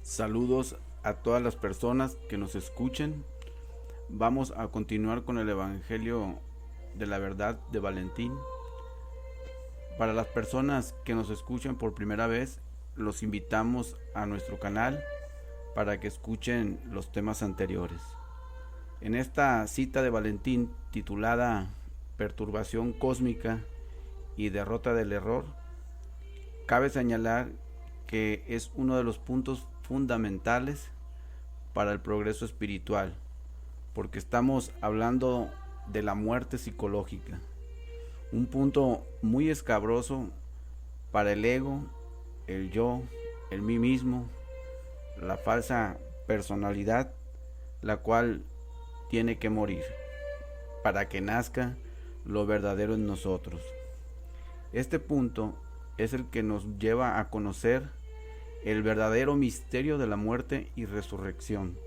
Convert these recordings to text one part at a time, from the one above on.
Saludos a todas las personas que nos escuchen. Vamos a continuar con el Evangelio de la Verdad de Valentín. Para las personas que nos escuchan por primera vez, los invitamos a nuestro canal para que escuchen los temas anteriores. En esta cita de Valentín titulada Perturbación cósmica y derrota del error, cabe señalar que es uno de los puntos fundamentales para el progreso espiritual, porque estamos hablando de la muerte psicológica, un punto muy escabroso para el ego, el yo, el mí mismo, la falsa personalidad, la cual tiene que morir para que nazca lo verdadero en nosotros. Este punto es el que nos lleva a conocer el verdadero misterio de la muerte y resurrección,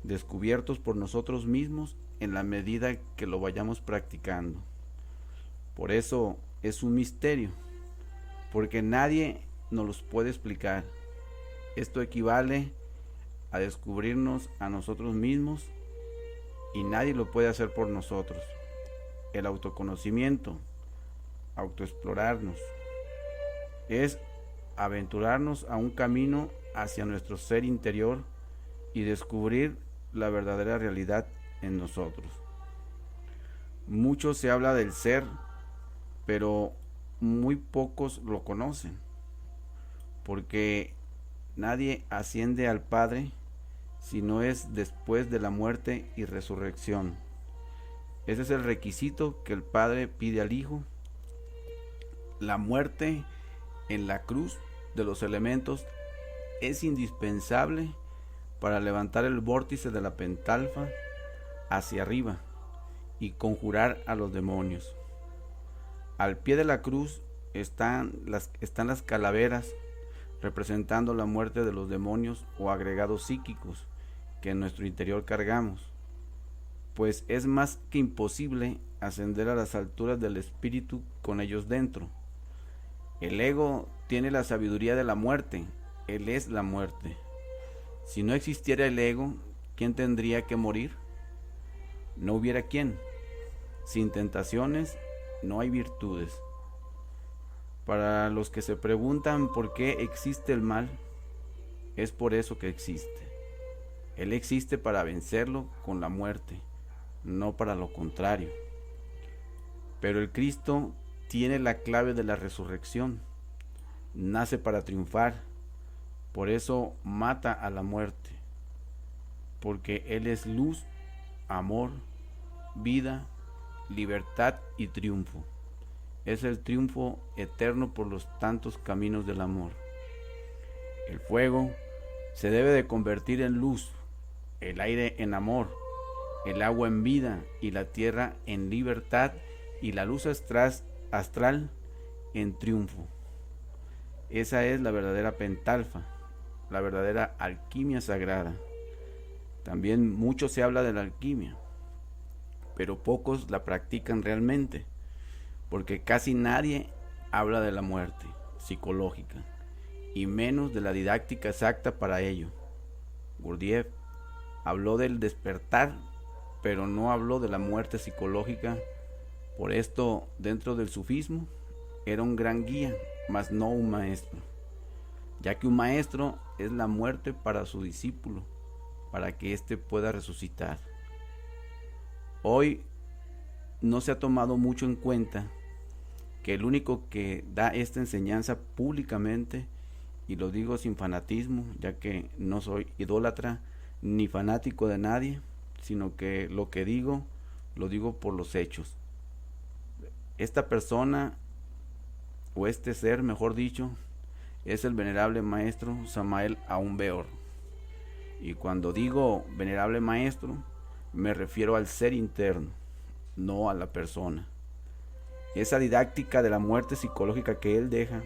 descubiertos por nosotros mismos en la medida que lo vayamos practicando. Por eso es un misterio, porque nadie nos los puede explicar. Esto equivale a descubrirnos a nosotros mismos y nadie lo puede hacer por nosotros. El autoconocimiento, autoexplorarnos, es aventurarnos a un camino hacia nuestro ser interior y descubrir la verdadera realidad en nosotros. Mucho se habla del ser, pero muy pocos lo conocen, porque nadie asciende al Padre si no es después de la muerte y resurrección. Ese es el requisito que el Padre pide al Hijo. La muerte en la cruz de los elementos es indispensable para levantar el vórtice de la pentalfa hacia arriba y conjurar a los demonios. Al pie de la cruz están las calaveras representando la muerte de los demonios o agregados psíquicos que en nuestro interior cargamos, pues es más que imposible ascender a las alturas del espíritu con ellos dentro. El ego tiene la sabiduría de la muerte, él es la muerte. Si no existiera el ego, ¿quién tendría que morir? No hubiera quién. Sin tentaciones no hay virtudes. Para los que se preguntan por qué existe el mal, es por eso que existe. Él existe para vencerlo con la muerte, no para lo contrario. Pero el Cristo tiene la clave de la resurrección. Nace para triunfar. Por eso mata a la muerte. Porque Él es luz, amor, vida, libertad y triunfo. Es el triunfo eterno por los tantos caminos del amor. El fuego se debe de convertir en luz, el aire en amor, el agua en vida y la tierra en libertad y la luz astral en triunfo. Esa es la verdadera pentalfa, la verdadera alquimia sagrada. También mucho se habla de la alquimia, pero pocos la practican realmente, porque casi nadie habla de la muerte psicológica, y menos de la didáctica exacta para ello. Gurdjieff habló del despertar, pero no habló de la muerte psicológica. Por esto, dentro del sufismo, era un gran guía, mas no un maestro, ya que un maestro es la muerte para su discípulo, para que éste pueda resucitar. Hoy no se ha tomado mucho en cuenta que el único que da esta enseñanza públicamente, y lo digo sin fanatismo, ya que no soy idólatra ni fanático de nadie, sino que lo que digo, lo digo por los hechos. Esta persona, o este ser, mejor dicho, es el venerable maestro Samael Aun Weor. Y cuando digo venerable maestro, me refiero al ser interno, no a la persona. Esa didáctica de la muerte psicológica que él deja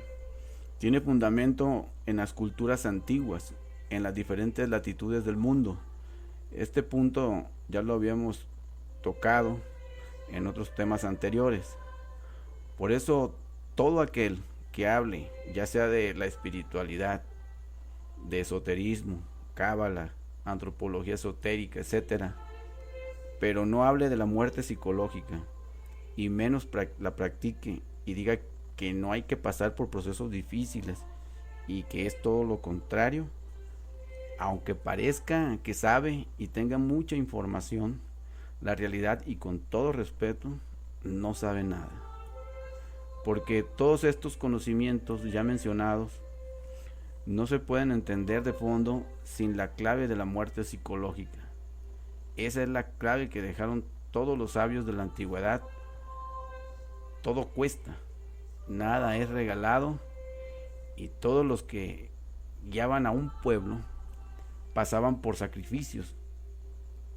tiene fundamento en las culturas antiguas, en las diferentes latitudes del mundo. Este punto ya lo habíamos tocado en otros temas anteriores. Por eso todo aquel que hable, ya sea de la espiritualidad, de esoterismo, cábala, antropología esotérica, etcétera, pero no hable de la muerte psicológica y menos la practique y diga que no hay que pasar por procesos difíciles y que es todo lo contrario, aunque parezca que sabe y tenga mucha información, la realidad, y con todo respeto, no sabe nada. Porque todos estos conocimientos ya mencionados no se pueden entender de fondo sin la clave de la muerte psicológica. Esa es la clave que dejaron todos los sabios de la antigüedad. Todo cuesta, nada es regalado, y todos los que guiaban a un pueblo pasaban por sacrificios,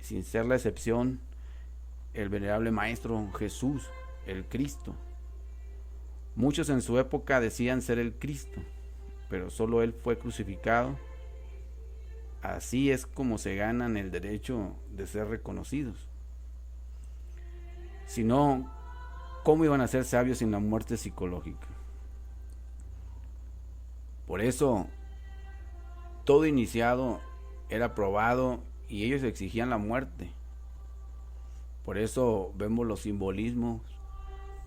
sin ser la excepción el venerable Maestro Jesús, el Cristo. Muchos en su época decían ser el Cristo, pero solo Él fue crucificado. Así es como se ganan el derecho de ser reconocidos. Si no, ¿cómo iban a ser sabios sin la muerte psicológica? Por eso, todo iniciado era probado y ellos exigían la muerte. Por eso vemos los simbolismos,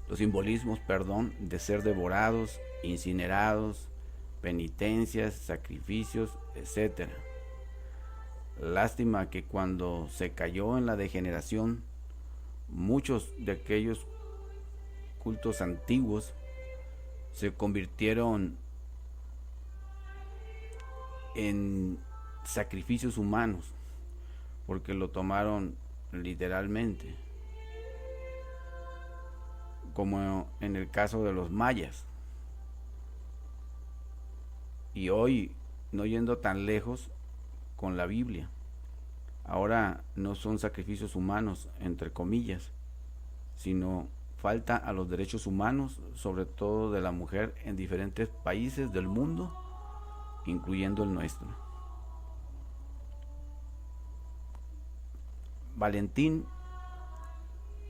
de ser devorados, incinerados, penitencias, sacrificios, etcétera. Lástima que cuando se cayó en la degeneración, muchos de aquellos cultos antiguos se convirtieron en sacrificios humanos, porque lo tomaron literalmente, como en el caso de los mayas. Y hoy, no yendo tan lejos con la Biblia, ahora no son sacrificios humanos, entre comillas, sino falta a los derechos humanos, sobre todo de la mujer, en diferentes países del mundo, incluyendo el nuestro. Valentín,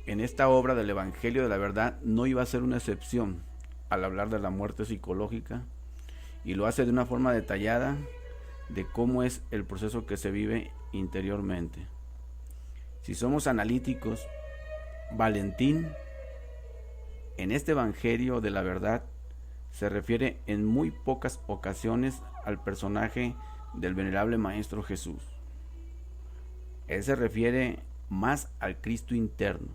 en esta obra del Evangelio de la Verdad, no iba a ser una excepción al hablar de la muerte psicológica, y lo hace de una forma detallada de cómo es el proceso que se vive interiormente. Si somos analíticos, Valentín, en este Evangelio de la Verdad, se refiere en muy pocas ocasiones al personaje del venerable Maestro Jesús. Él se refiere más al Cristo interno,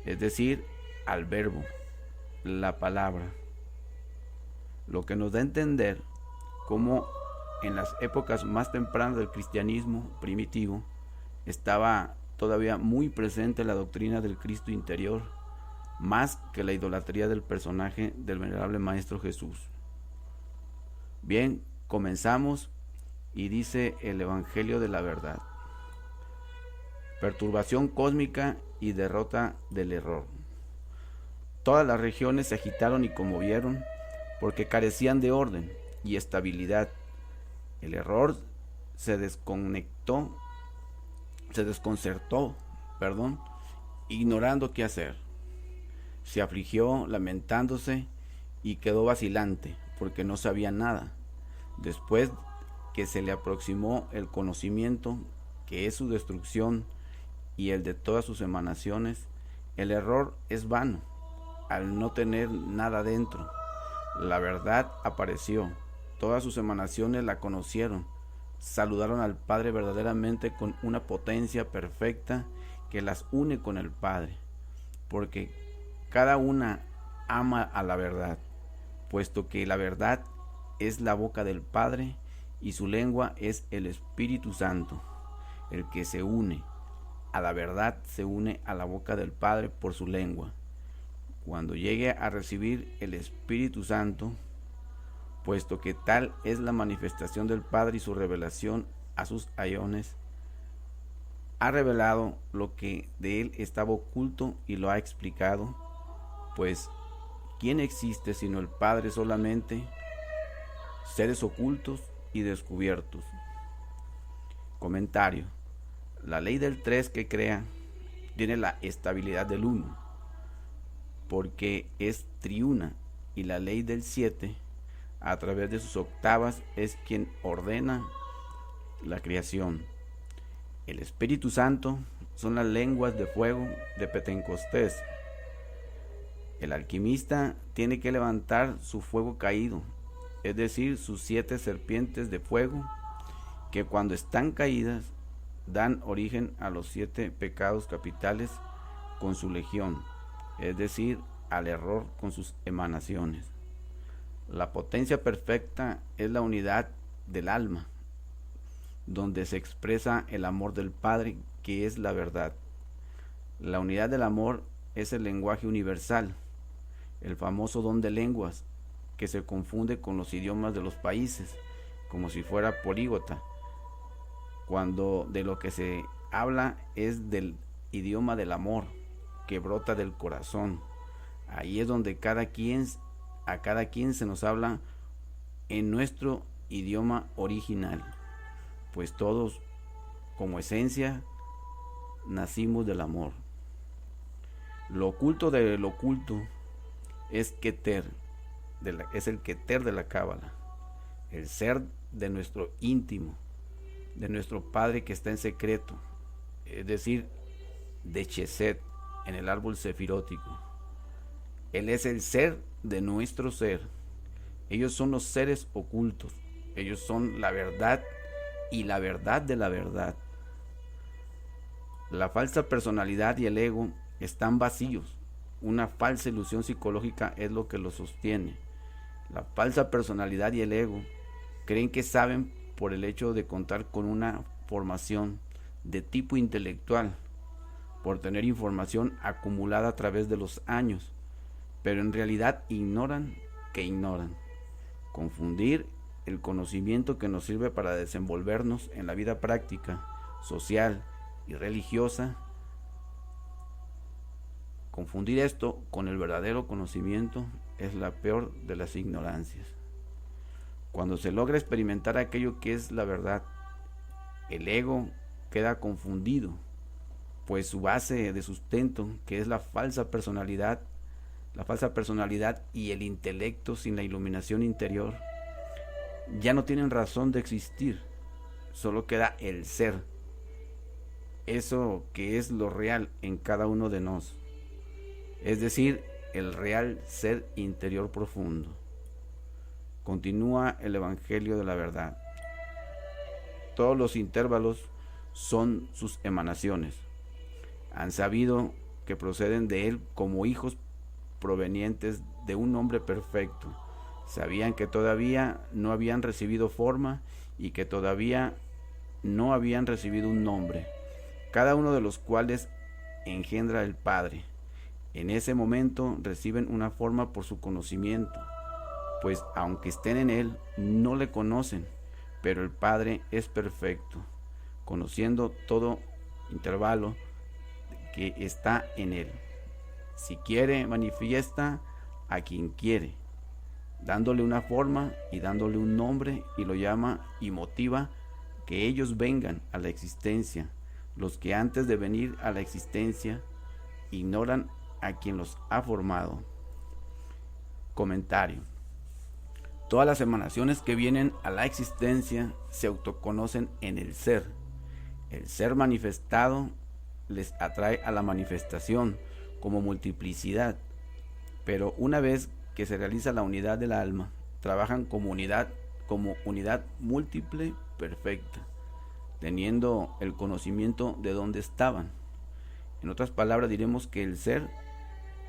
es decir, al Verbo, la palabra, lo que nos da a entender cómo en las épocas más tempranas del cristianismo primitivo estaba todavía muy presente la doctrina del Cristo interior, más que la idolatría del personaje del venerable Maestro Jesús. Bien, comenzamos y dice el Evangelio de la Verdad: perturbación cósmica y derrota del error. Todas las regiones se agitaron y conmovieron porque carecían de orden y estabilidad. El error se desconcertó, ignorando qué hacer. Se afligió, lamentándose, y quedó vacilante, porque no sabía nada. Después que se le aproximó el conocimiento, que es su destrucción y el de todas sus emanaciones, el error es vano, al no tener nada dentro. La verdad apareció, todas sus emanaciones la conocieron, saludaron al Padre verdaderamente con una potencia perfecta que las une con el Padre, porque cada una ama a la verdad, puesto que la verdad es la boca del Padre y su lengua es el Espíritu Santo. El que se une a la verdad se une a la boca del Padre por su lengua. Cuando llegue a recibir el Espíritu Santo, puesto que tal es la manifestación del Padre y su revelación a sus aiones, ha revelado lo que de él estaba oculto y lo ha explicado, pues ¿quién existe sino el Padre solamente? Seres ocultos y descubiertos. Comentario: la ley del 3 que crea tiene la estabilidad del 1, porque es triuna, y la ley del 7 a través de sus octavas, es quien ordena la creación. El Espíritu Santo son las lenguas de fuego de Pentecostés. El alquimista tiene que levantar su fuego caído, es decir, sus 7 serpientes de fuego, que cuando están caídas dan origen a los 7 pecados capitales con su legión, es decir, al error con sus emanaciones. La potencia perfecta es la unidad del alma, donde se expresa el amor del Padre, que es la verdad. La unidad del amor es el lenguaje universal, el famoso don de lenguas, que se confunde con los idiomas de los países, como si fuera políglota, cuando de lo que se habla es del idioma del amor, que brota del corazón. Ahí es donde a cada quien se nos habla en nuestro idioma original, pues todos, como esencia, nacimos del amor. Lo oculto de lo oculto es Keter, es el Keter de la Cábala, el ser de nuestro íntimo, de nuestro Padre que está en secreto, es decir, de Chesed, en el árbol sefirótico. Él es el ser de nuestro ser. Ellos son los seres ocultos. Ellos son la verdad y la verdad de la verdad. La falsa personalidad y el ego están vacíos. Una falsa ilusión psicológica es lo que los sostiene. La falsa personalidad y el ego creen que saben por el hecho de contar con una formación de tipo intelectual, por tener información acumulada a través de los años, pero en realidad ignoran que ignoran. Confundir el conocimiento que nos sirve para desenvolvernos en la vida práctica, social y religiosa, confundir esto con el verdadero conocimiento es la peor de las ignorancias. Cuando se logra experimentar aquello que es la verdad, el ego queda confundido, pues su base de sustento, que es la falsa personalidad y el intelecto sin la iluminación interior, ya no tienen razón de existir. Solo queda el ser, eso que es lo real en cada uno de nosotros, es decir, el real ser interior profundo. Continúa el Evangelio de la verdad. Todos los intervalos son sus emanaciones. Han sabido que proceden de él como hijos provenientes de un hombre perfecto. Sabían que todavía no habían recibido forma y que todavía no habían recibido un nombre, cada uno de los cuales engendra el Padre. En ese momento reciben una forma por su conocimiento, pues aunque estén en él, no le conocen, pero el Padre es perfecto, conociendo todo intervalo que está en él. Si quiere, manifiesta a quien quiere, dándole una forma y dándole un nombre, y lo llama y motiva que ellos vengan a la existencia. Los que antes de venir a la existencia ignoran a quien los ha formado. Comentario. Todas las emanaciones que vienen a la existencia se autoconocen en el ser. El ser manifestado les atrae a la manifestación como multiplicidad, pero una vez que se realiza la unidad del alma, trabajan como unidad múltiple perfecta, teniendo el conocimiento de dónde estaban. En otras palabras, diremos que el ser,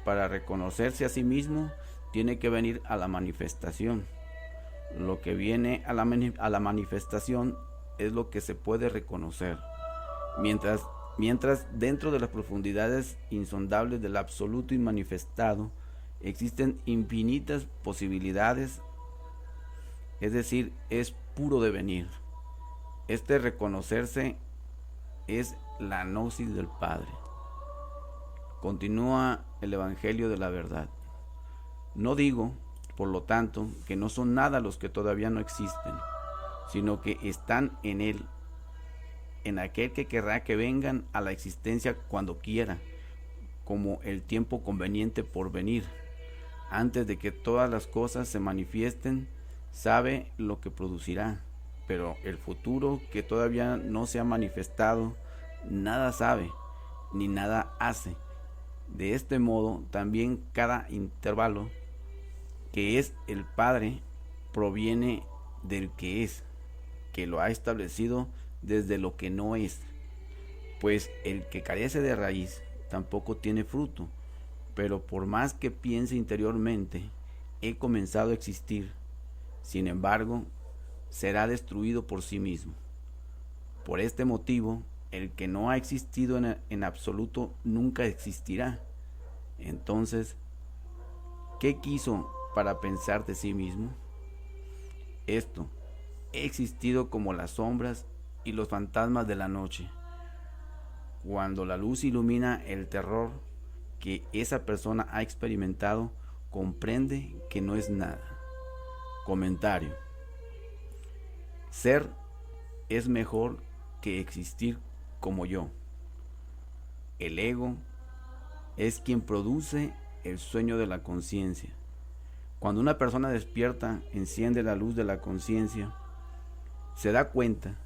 para reconocerse a sí mismo, tiene que venir a la manifestación. Lo que viene a la manifestación es lo que se puede reconocer. Mientras dentro de las profundidades insondables del absoluto inmanifestado existen infinitas posibilidades, es decir, es puro devenir. Este reconocerse es la gnosis del Padre. Continúa el Evangelio de la verdad. No digo, por lo tanto, que no son nada los que todavía no existen, sino que están en él, en aquel que querrá que vengan a la existencia cuando quiera, como el tiempo conveniente por venir, antes de que todas las cosas se manifiesten, sabe lo que producirá, pero el futuro que todavía no se ha manifestado, nada sabe ni nada hace. De este modo, también cada intervalo que es el Padre proviene del que lo ha establecido desde lo que no es, pues el que carece de raíz tampoco tiene fruto, pero por más que piense interiormente, he comenzado a existir, sin embargo, será destruido por sí mismo. Por este motivo, el que no ha existido en absoluto nunca existirá. Entonces, ¿qué quiso para pensar de sí mismo? Esto, he existido como las sombras y los fantasmas de la noche. Cuando la luz ilumina el terror que esa persona ha experimentado, comprende que no es nada. Comentario. Ser es mejor que existir como yo. El ego es quien produce el sueño de la conciencia. Cuando una persona despierta, enciende la luz de la conciencia, se da cuenta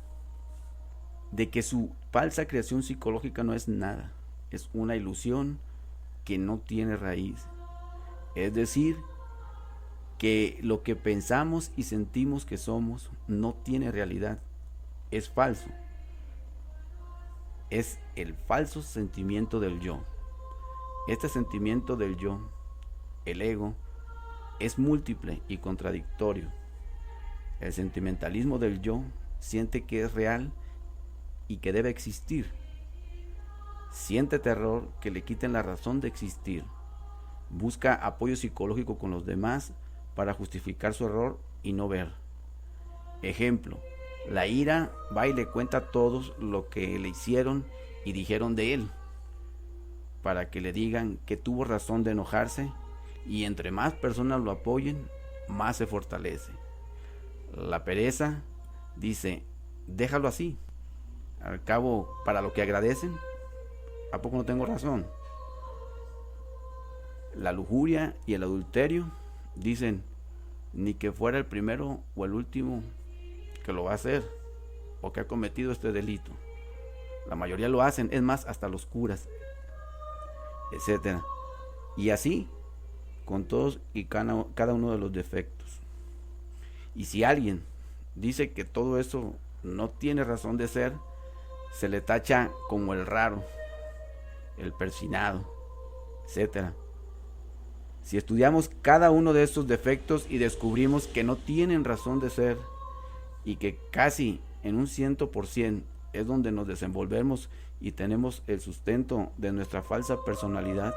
de que su falsa creación psicológica no es nada, es una ilusión que no tiene raíz. Es decir, que lo que pensamos y sentimos que somos no tiene realidad, es falso. Es el falso sentimiento del yo. Este sentimiento del yo, el ego, es múltiple y contradictorio. El sentimentalismo del yo siente que es real y que debe existir. Siente terror que le quiten la razón de existir. Busca apoyo psicológico con los demás para justificar su error y no ver. Ejemplo, la ira va y le cuenta a todos lo que le hicieron y dijeron de él, para que le digan que tuvo razón de enojarse, y entre más personas lo apoyen, más se fortalece. La pereza dice, déjalo así. Al cabo, para lo que agradecen, ¿a poco no tengo razón? La lujuria y el adulterio dicen, ni que fuera el primero o el último que lo va a hacer o que ha cometido este delito. La mayoría lo hacen, es más, hasta los curas, etcétera. Y así con todos y cada uno de los defectos. Y si alguien dice que todo eso no tiene razón de ser, se le tacha como el raro, el persinado, etcétera. Si estudiamos cada uno de estos defectos y descubrimos que no tienen razón de ser y que casi en un 100% es donde nos desenvolvemos y tenemos el sustento de nuestra falsa personalidad,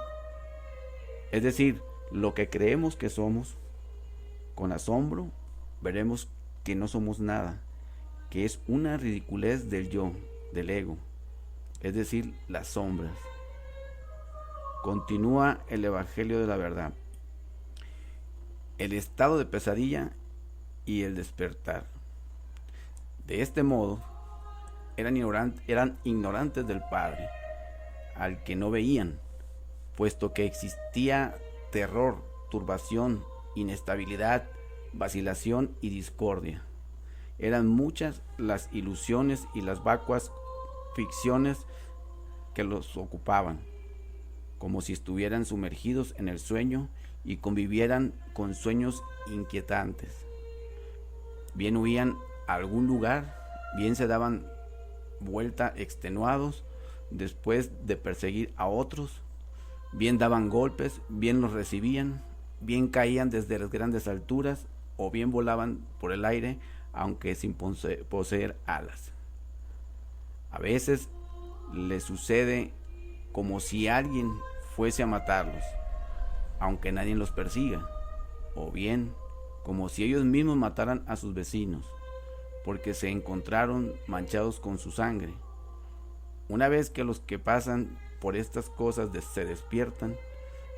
es decir, lo que creemos que somos, con asombro veremos que no somos nada, que es una ridiculez del yo, del ego, es decir, las sombras. Continúa el Evangelio de la Verdad. El estado de pesadilla y el despertar. De este modo, eran ignorantes del Padre, al que no veían, puesto que existía terror, turbación, inestabilidad, vacilación y discordia. Eran muchas las ilusiones y las vacuas ficciones que los ocupaban, como si estuvieran sumergidos en el sueño y convivieran con sueños inquietantes. Bien huían a algún lugar, bien se daban vuelta extenuados después de perseguir a otros, bien daban golpes, bien los recibían, bien caían desde las grandes alturas o bien volaban por el aire, aunque sin poseer alas. A veces les sucede como si alguien fuese a matarlos, aunque nadie los persiga, o bien como si ellos mismos mataran a sus vecinos, porque se encontraron manchados con su sangre. Una vez que los que pasan por estas cosas se despiertan,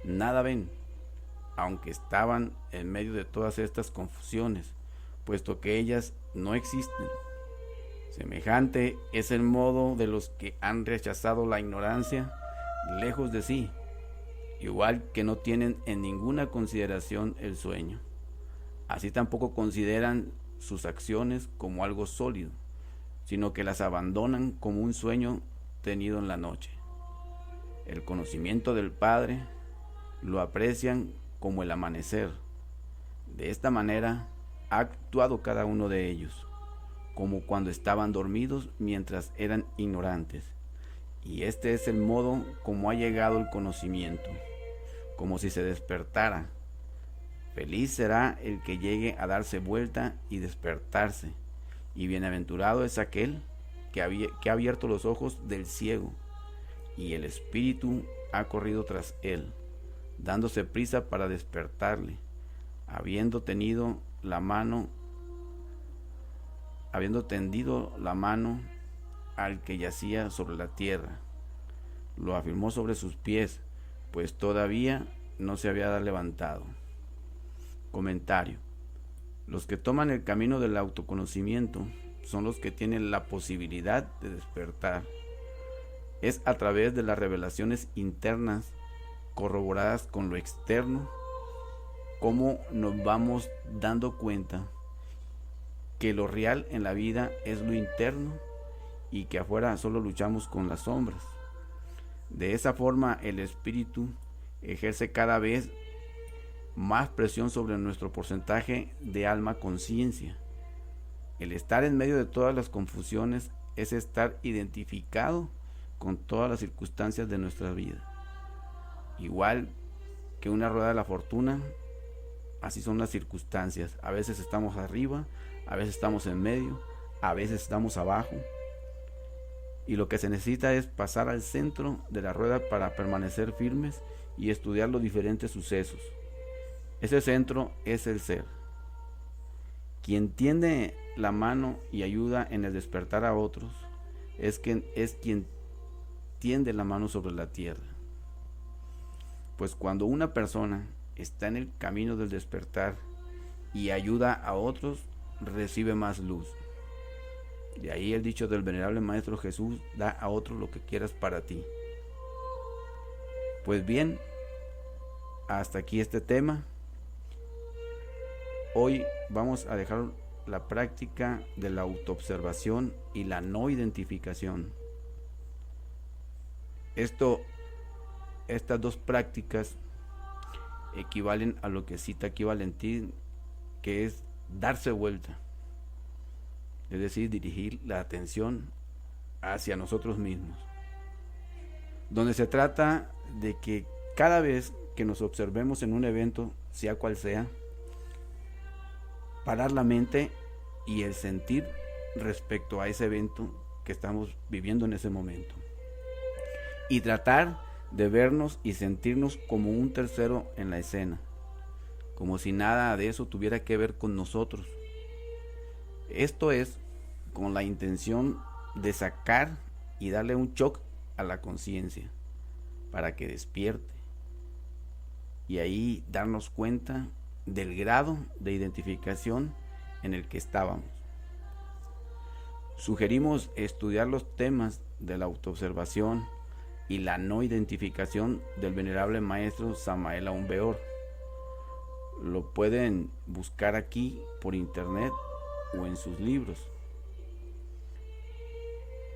nada ven, aunque estaban en medio de todas estas confusiones, puesto que ellas no existen. Semejante es el modo de los que han rechazado la ignorancia lejos de sí, igual que no tienen en ninguna consideración el sueño. Así tampoco consideran sus acciones como algo sólido, sino que las abandonan como un sueño tenido en la noche. El conocimiento del Padre lo aprecian como el amanecer. De esta manera ha actuado cada uno de ellos, como cuando estaban dormidos mientras eran ignorantes. Y este es el modo como ha llegado el conocimiento, como si se despertara. Feliz será el que llegue a darse vuelta y despertarse, y bienaventurado es aquel que ha abierto los ojos del ciego, y el espíritu ha corrido tras él, dándose prisa para despertarle, habiendo tendido la mano al que yacía sobre la tierra. Lo afirmó sobre sus pies, pues todavía no se había levantado. Comentario. Los que toman el camino del autoconocimiento son los que tienen la posibilidad de despertar. Es a través de las revelaciones internas corroboradas con lo externo como nos vamos dando cuenta que lo real en la vida es lo interno y que afuera solo luchamos con las sombras. De esa forma el espíritu ejerce cada vez más presión sobre nuestro porcentaje de alma-conciencia. El estar en medio de todas las confusiones es estar identificado con todas las circunstancias de nuestra vida. Igual que una rueda de la fortuna, así son las circunstancias. A veces estamos arriba, a veces estamos en medio, a veces estamos abajo. Y lo que se necesita es pasar al centro de la rueda para permanecer firmes y estudiar los diferentes sucesos. Ese centro es el ser. Quien tiende la mano y ayuda en el despertar a otros es quien tiende la mano sobre la tierra. Pues cuando una persona está en el camino del despertar y ayuda a otros, recibe más luz. De ahí el dicho del venerable Maestro Jesús: da a otros lo que quieras para ti. Pues bien, hasta aquí este tema. Hoy vamos a dejar la práctica de la autoobservación y la no identificación. Estas dos prácticas equivalen a lo que cita aquí Valentín, que es darse vuelta, es decir, dirigir la atención hacia nosotros mismos, donde se trata de que cada vez que nos observemos en un evento, sea cual sea, parar la mente y el sentir respecto a ese evento que estamos viviendo en ese momento, y tratar de vernos y sentirnos como un tercero en la escena, como si nada de eso tuviera que ver con nosotros. Esto es con la intención de sacar y darle un shock a la conciencia para que despierte, y ahí darnos cuenta del grado de identificación en el que estábamos. Sugerimos estudiar los temas de la autoobservación y la no identificación del venerable maestro Samael Aún Weor. Lo pueden buscar aquí por internet o en sus libros,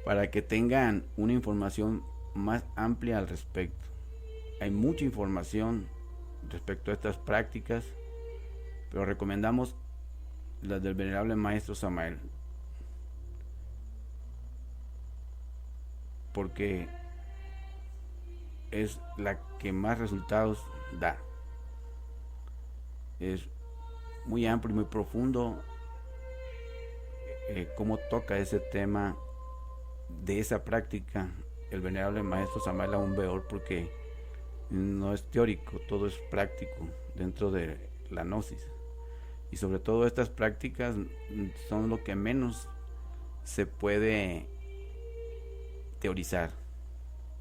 para que tengan una información más amplia al respecto. Hay mucha información respecto a estas prácticas, pero recomendamos las del venerable maestro Samael, porque es la que más resultados da. Es muy amplio y muy profundo cómo toca ese tema de esa práctica el venerable maestro Samael Aún Weor, porque no es teórico, todo es práctico dentro de la gnosis. Y sobre todo estas prácticas son lo que menos se puede teorizar,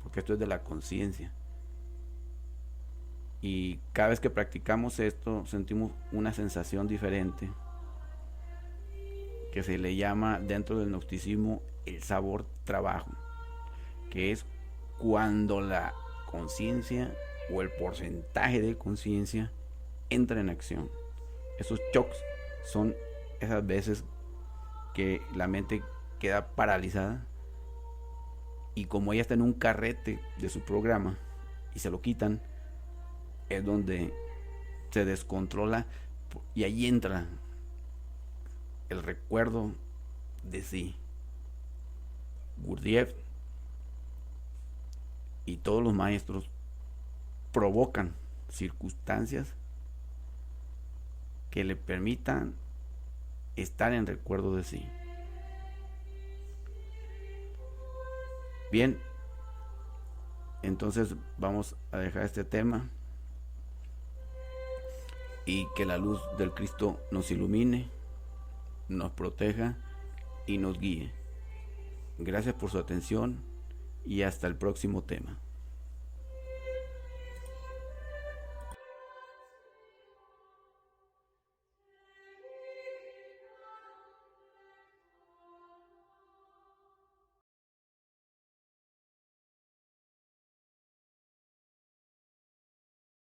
porque esto es de la conciencia. Y cada vez que practicamos esto sentimos una sensación diferente, que se le llama dentro del gnosticismo el sabor trabajo, que es cuando la conciencia o el porcentaje de conciencia entra en acción, Esos shocks son esas veces que la mente queda paralizada y como ella está en un carrete de su programa y se lo quitan, es donde se descontrola y ahí entra el recuerdo de sí. Gurdjieff y todos los maestros provocan circunstancias que le permitan estar en recuerdo de sí. Bien, entonces vamos a dejar este tema y que la luz del Cristo nos ilumine, nos proteja y nos guíe. Gracias por su atención y hasta el próximo tema.